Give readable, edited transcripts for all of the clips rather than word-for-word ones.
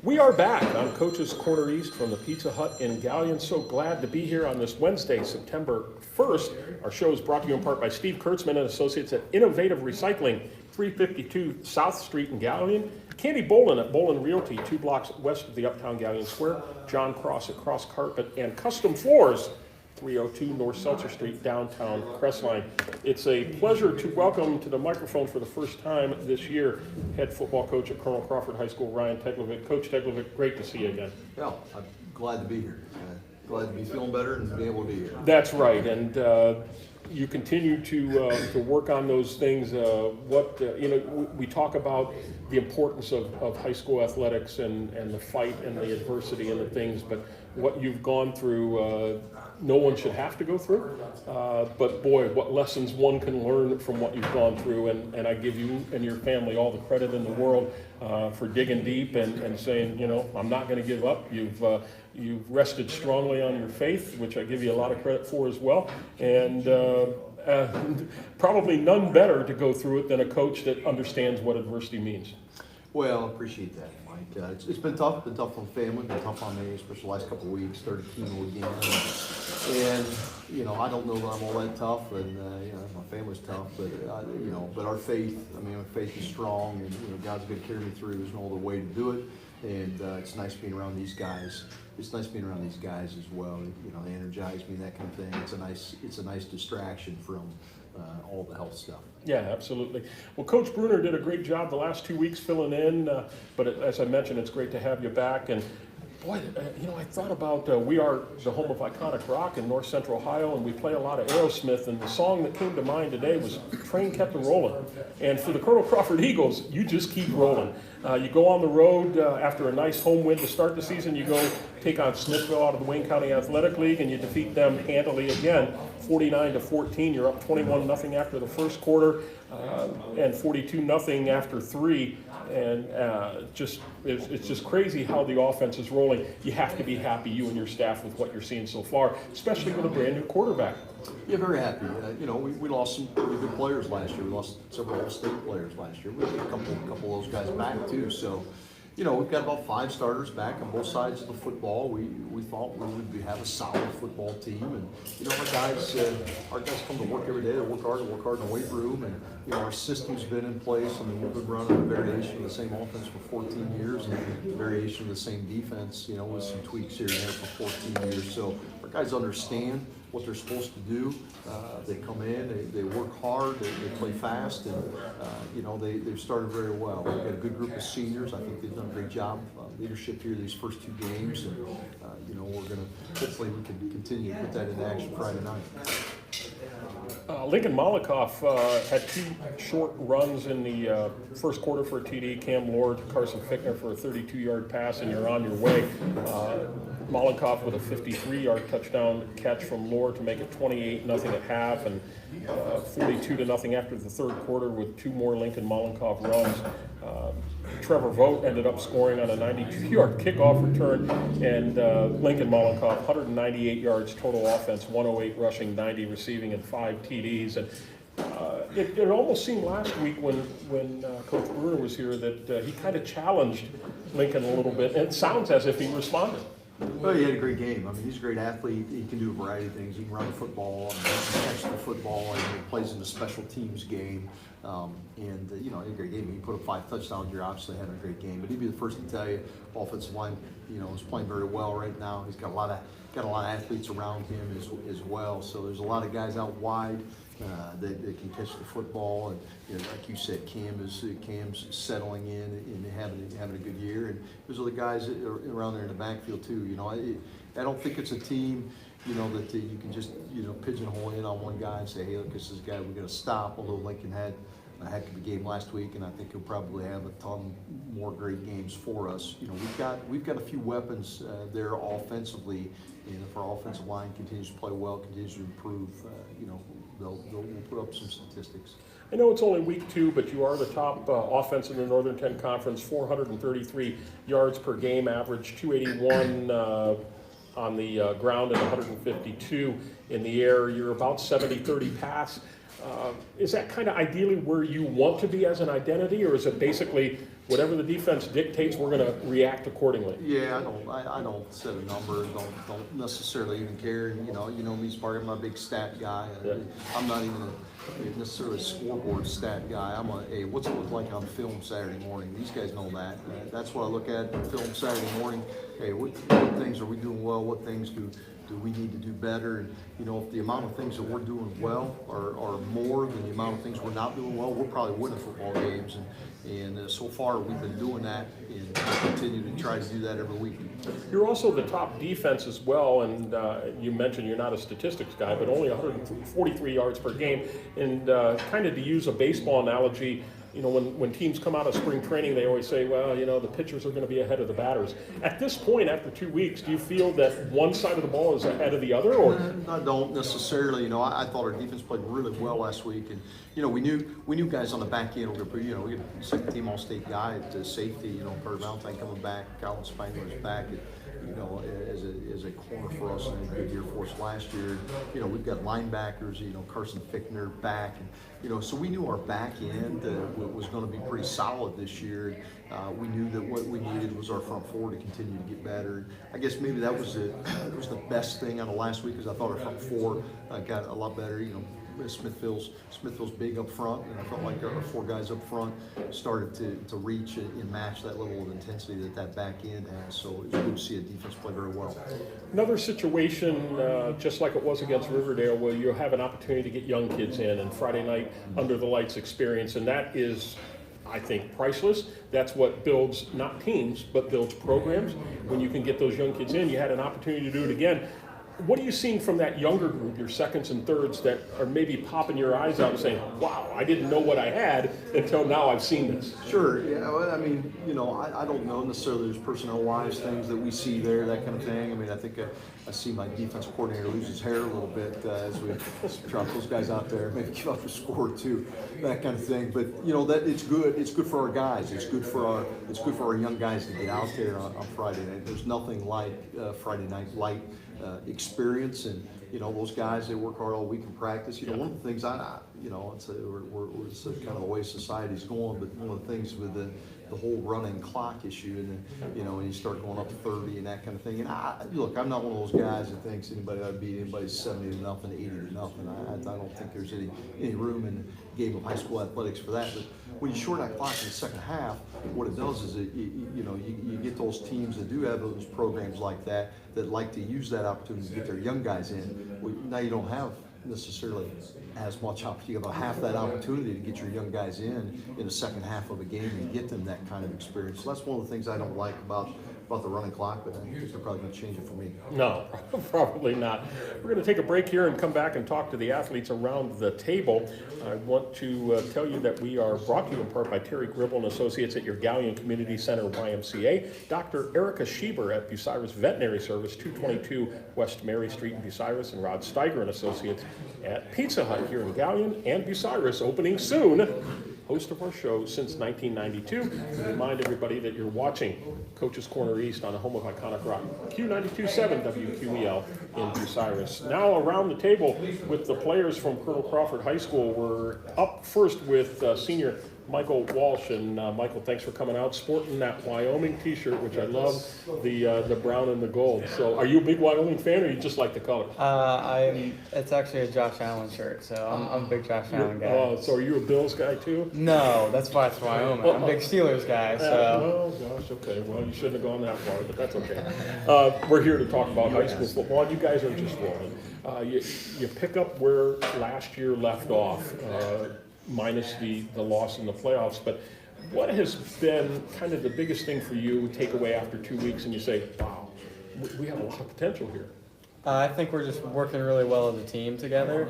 We are back on Coach's Corner East from the Pizza Hut in Galleon. So glad to be here on this Wednesday, September 1st. Our show is brought to you in part by Steve Kurtzman and Associates at Innovative Recycling, 352 South Street in Galleon. Candy Bolin at Bolin Realty, 2 blocks west of the Uptown Galleon Square. John Cross at Cross Carpet and Custom Floors, 302 North Seltzer Street, downtown Crestline. It's a pleasure to welcome to the microphone for the first time this year head football coach at Colonel Crawford High School, Ryan Teglovic. Coach Teglavic, great to see you again. Yeah, I'm glad to be here. Glad to be feeling better and be able to be here. That's right, and you continue to work on those things. We talk about the importance of high school athletics and the fight and the adversity and the things, but what you've gone through, no one should have to go through. But boy, what lessons one can learn from what you've gone through, and I give you and your family all the credit in the world for digging deep and saying, I'm not going to give up. You've rested strongly on your faith, which I give you a lot of credit for as well, and probably none better to go through it than a coach that understands what adversity means. Well, I appreciate that, Mike. It's been tough. It's been tough on the family. Been tough on me, especially the last couple of weeks. Started chemo again, and I don't know that I'm all that tough, and my family's tough, but our faith. Our faith is strong, and God's going to carry me through. There's no other way to do it, and it's nice being around these guys. It's nice being around these guys as well. They energize me, that kind of thing. It's a nice distraction from all the health stuff. Yeah, absolutely. Well, Coach Bruner did a great job the last 2 weeks filling in, but as I mentioned, it's great to have you back. And boy, I thought about we are the home of iconic rock in North Central Ohio, and we play a lot of Aerosmith, and the song that came to mind today was Train Kept A-Rollin'. And for the Colonel Crawford Eagles, you just keep rolling. You go on the road after a nice home win to start the season. You go take on Smithville out of the Wayne County Athletic League, and you defeat them handily again, 49-14. You're up 21-0 after the first quarter, and 42-0 after 3. And it's just crazy how the offense is rolling. You have to be happy, you and your staff, with what you're seeing so far, especially with a brand new quarterback. Yeah, very happy. We lost some really good players last year. We lost several All-State players last year. We had a couple of those guys back too. So, we've got about 5 starters back on both sides of the football. We thought we would have a solid football team, and our guys come to work every day. They work hard in the weight room, and our system's been in place. We've been running a variation of the same offense for 14 years, and a variation of the same defense, with some tweaks here and there for 14 years. So our guys understand what they're supposed to do. They come in, they work hard, they play fast, and they've started very well. We've got a good group of seniors. I think they've done a great job leadership here these first 2 games, and we're going to hopefully we can continue to put that into action Friday night. Lincoln Molikoff had 2 short runs in the first quarter for a TD. Cam Lord, Carson Fickner for a 32-yard pass, and you're on your way. Molikoff with a 53-yard touchdown catch from Lord to make it 28-0 at half, and 42-0 after the third quarter with 2 more Lincoln Molikoff runs. Trevor Vogt ended up scoring on a 92-yard kickoff return, and Lincoln Molikoff, 198 yards total offense, 108 rushing, 90 receiving, and 5 TDs. And it almost seemed last week when Coach Bruner was here that he kind of challenged Lincoln a little bit, and it sounds as if he responded. Well, he had a great game. He's a great athlete. He can do a variety of things. He can run the football, and he can catch the football, and he plays in the special teams game. He had a great game. He put up 5 touchdowns. You're obviously having a great game. But he'd be the first to tell you, offensive line, is playing very well right now. He's got a lot of athletes around him as well. So there's a lot of guys out wide that can catch the football, and like you said, Cam's settling in and having a good year, and there's other guys around there in the backfield too. I don't think it's a team that you can just pigeonhole in on one guy and say, hey, look, this is the guy we're going to stop. Although Lincoln had a heck of a game last week, and I think he'll probably have a ton more great games for us. We've got a few weapons there offensively, and if our offensive line continues to play well, continues to improve, we'll put up some statistics. I know it's only week 2, but you are the top offense in the Northern 10 Conference, 433 yards per game average, 281 on the ground and 152 in the air. You're about 70-30 pass. Is that kind of ideally where you want to be as an identity, or is it basically whatever the defense dictates, we're going to react accordingly. Yeah, I don't set a number. Don't necessarily even care. You know me, Spark. I'm not a big stat guy. Yeah. I'm not even necessarily a scoreboard stat guy. I'm what's it look like on film Saturday morning? These guys know that. That's what I look at film Saturday morning. Hey, what things are we doing well? What things do we need to do better? And if the amount of things that we're doing well are more than the amount of things we're not doing well, we're probably winning football games. And so far we've been doing that, and we'll continue to try to do that every week. You're also the top defense as well, and you mentioned you're not a statistics guy, but only 143 yards per game. And kind of to use a baseball analogy, when teams come out of spring training, they always say, well, the pitchers are going to be ahead of the batters. At this point, after 2 weeks, do you feel that one side of the ball is ahead of the other? Or I don't necessarily. I thought our defense played really well last week, and we knew guys on the back end were going to. We had a second-team All-State guy at safety. Carter Valentine coming back, Caulen Spangler is back. As a corner for us and a good year for us last year. We've got linebackers, Carson Fickner back. And, so we knew our back end was going to be pretty solid this year. We knew that what we needed was our front four to continue to get better. I guess maybe that was the best thing out of last week, because I thought our front four got a lot better. Smithfield's big up front, and I felt like our four guys up front started to reach and match that level of intensity that back end has. So it was good to see a defense play very well. another situation, just like it was against Riverdale, where you have an opportunity to get young kids in and Friday night under the lights experience, and that is, I think, priceless. That's what builds not teams, but builds programs. When you can get those young kids in, you had an opportunity to do it again. What are you seeing from that younger group, your seconds and thirds, that are maybe popping your eyes out and saying, wow, I didn't know what I had until now I've seen this? Sure. Yeah. Well, I mean, I don't know necessarily there's personnel-wise things that we see there, that kind of thing. I mean, I think I see my defensive coordinator lose his hair a little bit as we drop those guys out there, maybe give up a score or two, that kind of thing. But that it's good. It's good for our guys. It's good for our young guys to get out there on Friday night. There's nothing like Friday night light experience, and those guys, they work hard all week in practice. One of the things it's kind of the way society's going, but one of the things with the whole running clock issue, and then, when you start going up to 30 and that kind of thing. And I'm not one of those guys that thinks anybody ought to beat anybody 70 to nothing, 80 to nothing. I don't think there's any room in the game of high school athletics for that. But when you shorten that clock in the second half, what it does is you get those teams that do have those programs like that like to use that opportunity to get their young guys in. Now you don't have necessarily as much opportunity, about half that opportunity to get your young guys in the second half of a game and get them that kind of experience. So that's one of the things I don't like about the running clock, but I think they're probably going to change it for me. No, probably not. We're going to take a break here and come back and talk to the athletes around the table. I want to tell you that we are brought to you in part by Terry Gribble and Associates at your Galleon Community Center YMCA, Dr. Erica Schieber at Bucyrus Veterinary Service, 222 West Mary Street in Bucyrus, and Rod Steiger and Associates at Pizza Hut here in Galleon and Bucyrus, opening soon. Host of our show since 1992. And remind everybody that you're watching Coach's Corner East on the home of iconic rock, Q92.7 WQEL in Bucyrus. Now around the table with the players from Colonel Crawford High School. We're up first with senior Michael Walsh, and Michael, thanks for coming out, sporting that Wyoming T-shirt, which I love, the brown and the gold. So, are you a big Wyoming fan, or you just like the color? It's actually a Josh Allen shirt, so I'm a big Josh Allen guy. So, are you a Bills guy too? No, that's why it's Wyoming. I'm a big Steelers guy. So. Oh gosh, okay. Well, you shouldn't have gone that far, but that's okay. We're here to talk about high school football, and you guys are just rolling. You pick up where last year left off. Minus the loss in the playoffs, but what has been kind of the biggest thing for you take away after 2 weeks and you say, wow, we have a lot of potential here? I think we're just working really well as a team together,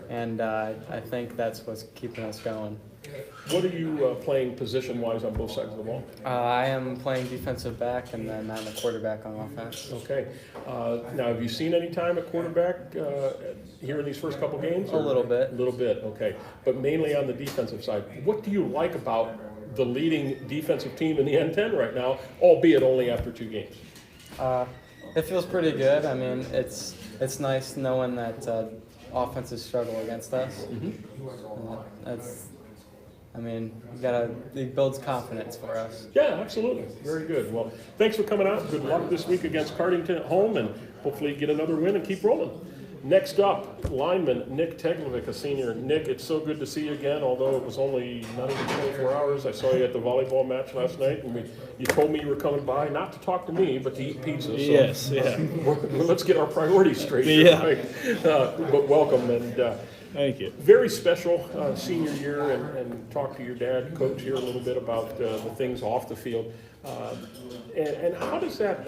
and I think that's what's keeping us going. What are you playing position-wise on both sides of the ball? I am playing defensive back, and then I'm a quarterback on offense. Okay. Now, have you seen any time at quarterback here in these first couple games? A little bit. A little bit, okay. But mainly on the defensive side. What do you like about the leading defensive team in the N10 right now, albeit only after 2 games? It feels pretty good. I mean, it's nice knowing that offenses struggle against us. Mm-hmm. I mean, it builds confidence for us. Yeah, absolutely. Very good. Well, thanks for coming out. Good luck this week against Cardington at home, and hopefully get another win and keep rolling. Next up, lineman Nick Teglovic, a senior. Nick, it's so good to see you again, although it was only not even 24 hours. I saw you at the volleyball match last night, and you told me you were coming by, not to talk to me, but to eat pizza. So Yes, yeah. let's get our priorities straight here. Yeah. Right? But welcome, and Thank you. very special senior year, and talk to your dad, coach, here a little bit about the things off the field. And how does that,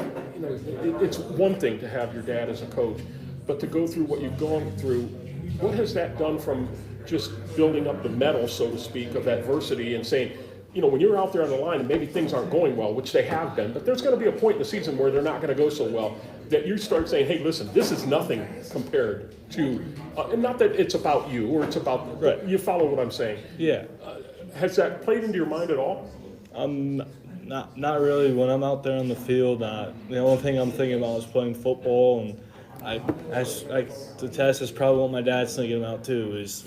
it's one thing to have your dad as a coach, but to go through what you've gone through, what has that done from just building up the metal, so to speak, of adversity and saying, when you're out there on the line and maybe things aren't going well, which they have been, but there's going to be a point in the season where they're not going to go so well, that you start saying, hey, listen, this is nothing compared to, and not that it's about you or it's about, Right. You follow what I'm saying. Yeah. Has that played into your mind at all? Not really. When I'm out there on the field, the only thing I'm thinking about is playing football, and the test is probably what my dad's thinking about too. Is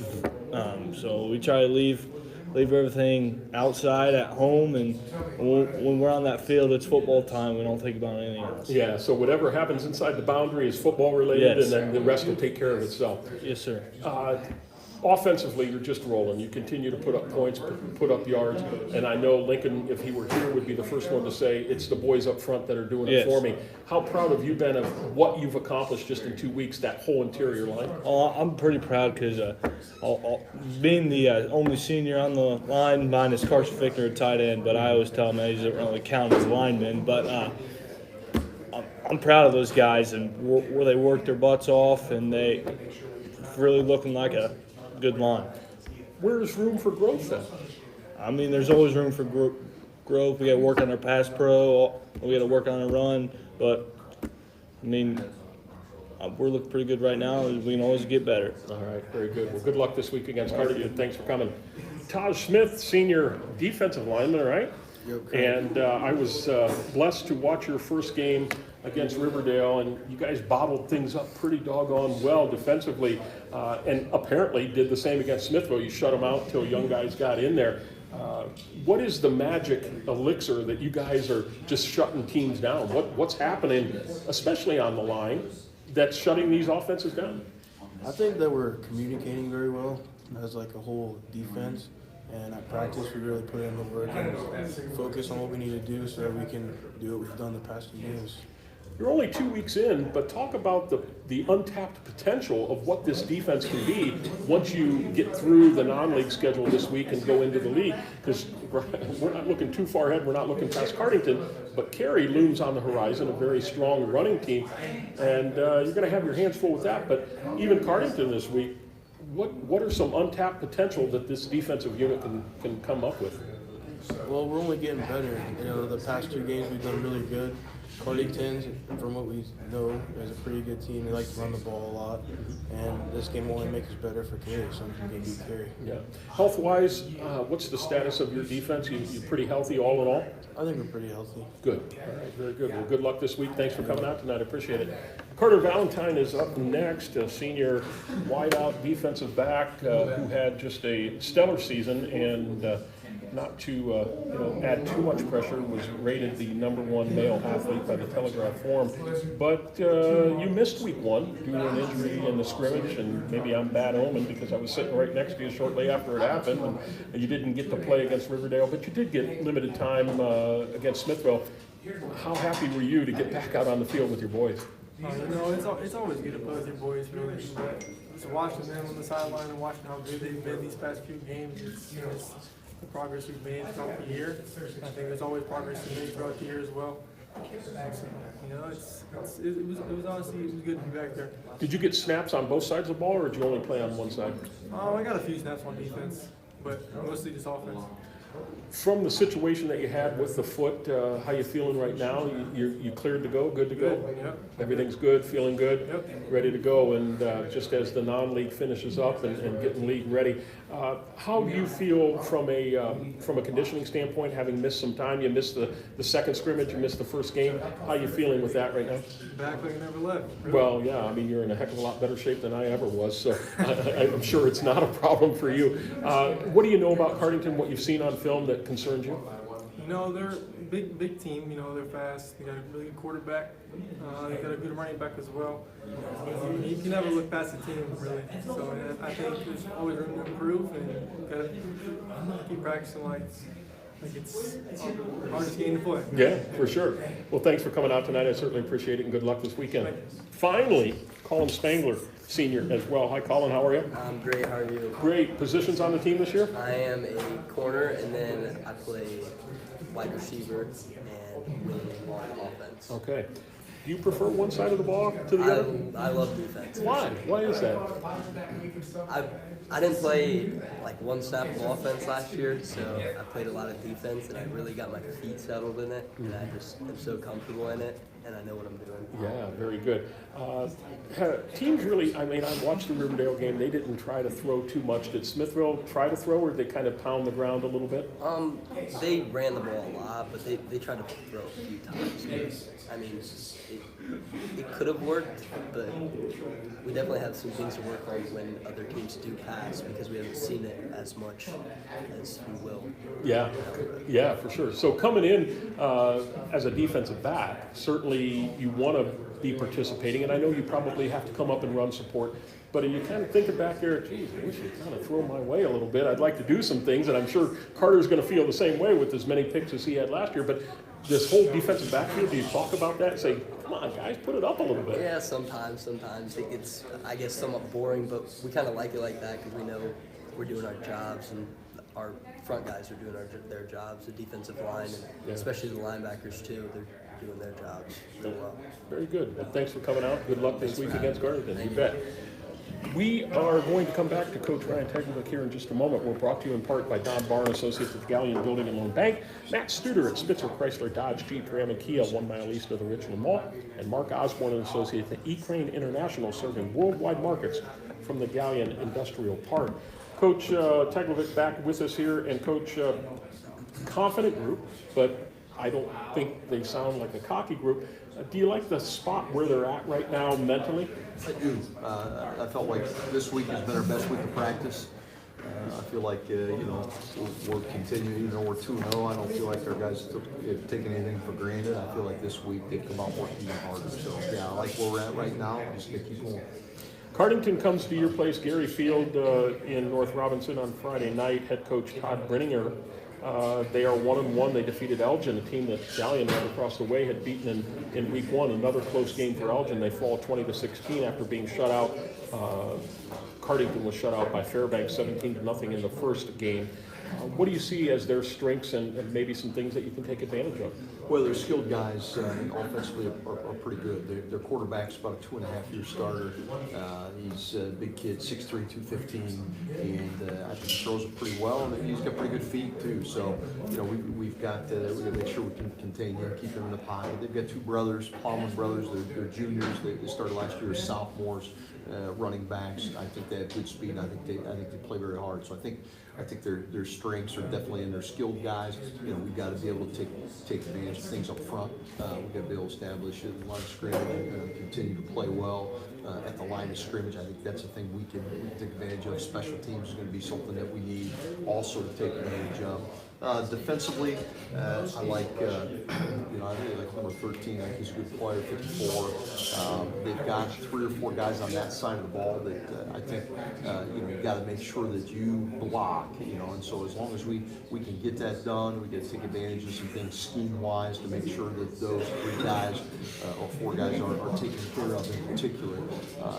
so we try to leave everything outside at home, and when we're on that field, it's football time. We don't think about anything else. Yeah, so whatever happens inside the boundary is football related, Yes. and then the rest will take care of itself. Yes, sir. Offensively, you're just rolling. You continue to put up points, put up yards, and I know Lincoln, if he were here, would be the first one to say, it's the boys up front that are doing it Yes. for me. How proud have you been of what you've accomplished just in 2 weeks, that whole interior line? I'm pretty proud because being the only senior on the line, mine is Carson Fickner at tight end, but I always tell him that he doesn't really count as a lineman. But I'm proud of those guys and where they work their butts off, and they really looking like a good line. Where's room for growth then? I mean, there's always room for growth. We got to work on our pass pro. We got to work on our run. But, I mean, we're looking pretty good right now. We can always get better. All right, very good. Well, good luck this week against Cardington. Thanks for coming. Tahj Smith, senior defensive lineman, right? Yep. And I was blessed to watch your first game against Riverdale, and you guys bottled things up pretty doggone well defensively, and apparently did the same against Smithville. You shut them out until young guys got in there. What is the magic elixir that you guys are just shutting teams down? What's happening, especially on the line, that's shutting these offenses down? I think that we're communicating very well as like a whole defense, and at practice we really put in the work and focus on what we need to do so that we can do what we've done the past 2 games. You're only 2 weeks in, but talk about the untapped potential of what this defense can be once you get through the non-league schedule this week and go into the league. Because we're not looking too far ahead. We're not looking past Cardington, but Cary looms on the horizon, a very strong running team. And you're going to have your hands full with that. But even Cardington this week, what are some untapped potential that this defensive unit can come up with? Well, we're only getting better. The past 2 games we've done really good. Cardington, from what we know, is a pretty good team. They like to run the ball a lot, and this game will only make us better for Cary, so we can beat Cary. Yeah. Health-wise, what's the status of your defense? You pretty healthy all in all? I think we're pretty healthy. Good. All right, very good. Well, good luck this week. Thanks for coming out tonight. I appreciate it. Carter Valentine is up next, a senior wideout defensive back who had just a stellar season, and not to add too much pressure, was rated the #1 male athlete by the Telegraph Forum. But you missed week 1 due to an injury in the scrimmage, and maybe I'm bad omen because I was sitting right next to you shortly after it happened, and you didn't get to play against Riverdale, but you did get limited time against Smithville. How happy were you to get back out on the field with your boys? It's always good to play with your boys, really. But just watching them on the sideline and watching how good they've been these past few games, it's the progress we've made throughout the year. I think there's always progress to make throughout the year as well. So, it was honestly good to be back there. Did you get snaps on both sides of the ball, or did you only play on one side? I got a few snaps on defense, but mostly just offense. From the situation that you had with the foot, how you feeling right now? You cleared to go, good to go? Good, yep. Everything's good, feeling good? Yep. Ready to go, and just as the non-league finishes up and getting league ready, how do you feel from a conditioning standpoint, having missed some time? You missed the second scrimmage, you missed the first game. How are you feeling with that right now? Back like I never left. Really. Well, yeah, I mean, you're in a heck of a lot better shape than I ever was, so I'm sure it's not a problem for you. What do you know about Cardington, what you've seen on film that concerns you? You know, they're a big team. You know, they're fast. They got a really good quarterback. They got a good running back as well. You can never look past the team, really. So I think there's always room to improve, and you got to keep practicing like it's the hardest game to play. Yeah, for sure. Well, thanks for coming out tonight. I certainly appreciate it, and good luck this weekend. Finally, Caulen Spangler, senior as well. Hi, Caulen. How are you? I'm great. How are you? Great. Positions on the team this year? I am a corner, and then I play wide receiver and wing on offense. Okay. Do you prefer one side of the ball to the other? I love defense. Why? Why is that? I didn't play like one snap of offense last year, so I played a lot of defense, and I really got my feet settled in it, and I just am so comfortable in it, and I know what I'm doing. Yeah, very good. Teams really, I mean, I watched the Riverdale game. They didn't try to throw too much. Did Smithville try to throw, or did they kind of pound the ground a little bit? They ran the ball a lot, but they tried to throw a few times. I mean, it could have worked, but we definitely have some things to work on when other teams do pass, because we haven't seen it as much as we will. Yeah, yeah, for sure. So coming in as a defensive back, certainly you want to be participating, and I know you probably have to come up and run support, but are you kind of thinking back there, geez, I wish you'd kind of throw my way a little bit. I'd like to do some things, and I'm sure Carter's going to feel the same way with as many picks as he had last year, but this whole defensive backfield, do you talk about that and say, come on, guys, put it up a little bit? Yeah, sometimes it gets, I guess, somewhat boring, but we kind of like it like that because we know we're doing our jobs, and our front guys are doing their jobs, the defensive line, and especially the linebackers too. They're doing their jobs so well. Very good. Well, thanks for coming out. Good luck this week against Garden. You bet. We are going to come back to Coach Ryan Teglovic here in just a moment. We're brought to you in part by Don Barr & Associates at the Galleon Building and Loan Bank, Matt Studer at Spitzer Chrysler Dodge Jeep Ram and Kia 1 mile east of the Richland Mall, and Mark Osborne & Associates at E-Crane International, serving worldwide markets from the Galleon Industrial Park. Coach Teglovic back with us here, and Coach, confident group, but I don't think they sound like a cocky group. Do you like the spot where they're at right now mentally? I do. I felt like this week has been our best week of practice. I feel like, we're continuing, even though we're 2-0, I don't feel like our guys have taken anything for granted. I feel like this week they've come out working even harder. So, yeah, I like where we're at right now. I'm just going to keep going. Cardington comes to your place, Gary Field, in North Robinson on Friday night. Head coach Todd Brenninger. They are 1-1. They defeated Elgin, a team that Galleon right across the way had beaten in week one. Another close game for Elgin. They fall 20-16 after being shut out. Cardington was shut out by Fairbanks 17-0 in the first game. What do you see as their strengths and maybe some things that you can take advantage of? Well, their skilled guys offensively are pretty good. Their quarterback's about a 2.5-year starter. He's a big kid, 6'3", 215, and I think he throws it pretty well, and he's got pretty good feet too. So, we've got to make sure we can contain him, keep him in the pocket. They've got two brothers, Plowman brothers. They're juniors. They started last year as sophomores, running backs. I think they have good speed. I think they play very hard. So I think their strengths are definitely in their skilled guys. We've got to be able to take advantage of things up front. We've got to be able to establish a line of scrimmage and continue to play well at the line of scrimmage. I think that's a thing we can take advantage of. Special teams is going to be something that we need also to take advantage of. Defensively, I like, I really like number 13. I think he's a good player, 54. They've got 3 or 4 guys on that side of the ball that I think, you got to make sure that you block, and so as long as we can get that done, we get to take advantage of some things scheme-wise to make sure that those 3 guys or 4 guys are taken care of in particular.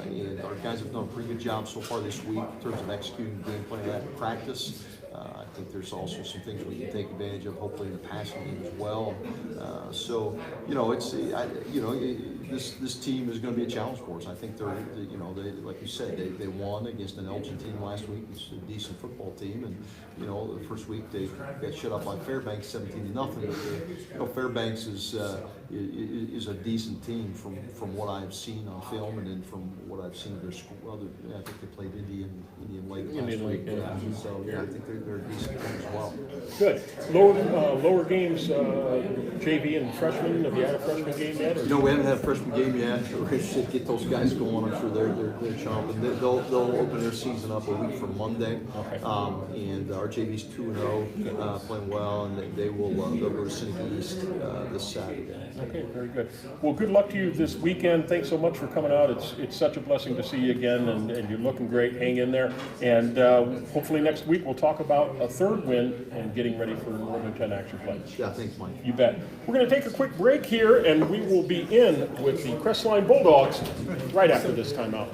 And our guys have done a pretty good job so far this week in terms of executing the game plan of that in practice. I think there's also some things we can take advantage of, hopefully in the passing game as well. So, this team is going to be a challenge for us. I think they're, you know, they, like you said, they won against an Elgin team last week. It's a decent football team, and you know, the first week they got shut up by Fairbanks 17-0. But you know, Fairbanks is a decent team from what I've seen on film, and then from what I've seen of their school. I think they played Indian Lake last week. So yeah, I think they're a decent team as well. Good. Lower games, JV and freshmen. Have you had a freshman game yet? Or? No, we haven't had a freshman game yet. We should get those guys going. I'm sure they're chomping. They'll open their season up a week from Monday. Okay. And our JV's 2-0, playing well, and they'll go to Seneca East this Saturday. Okay, very good. Well, good luck to you this weekend. Thanks so much for coming out. It's such a blessing to see you again, and you're looking great. Hang in there. And hopefully next week we'll talk about a third win and getting ready for Northern 10 action play. Yeah, thanks, Mike. You bet. We're going to take a quick break here, and we will be in with the Crestline Bulldogs right after this timeout.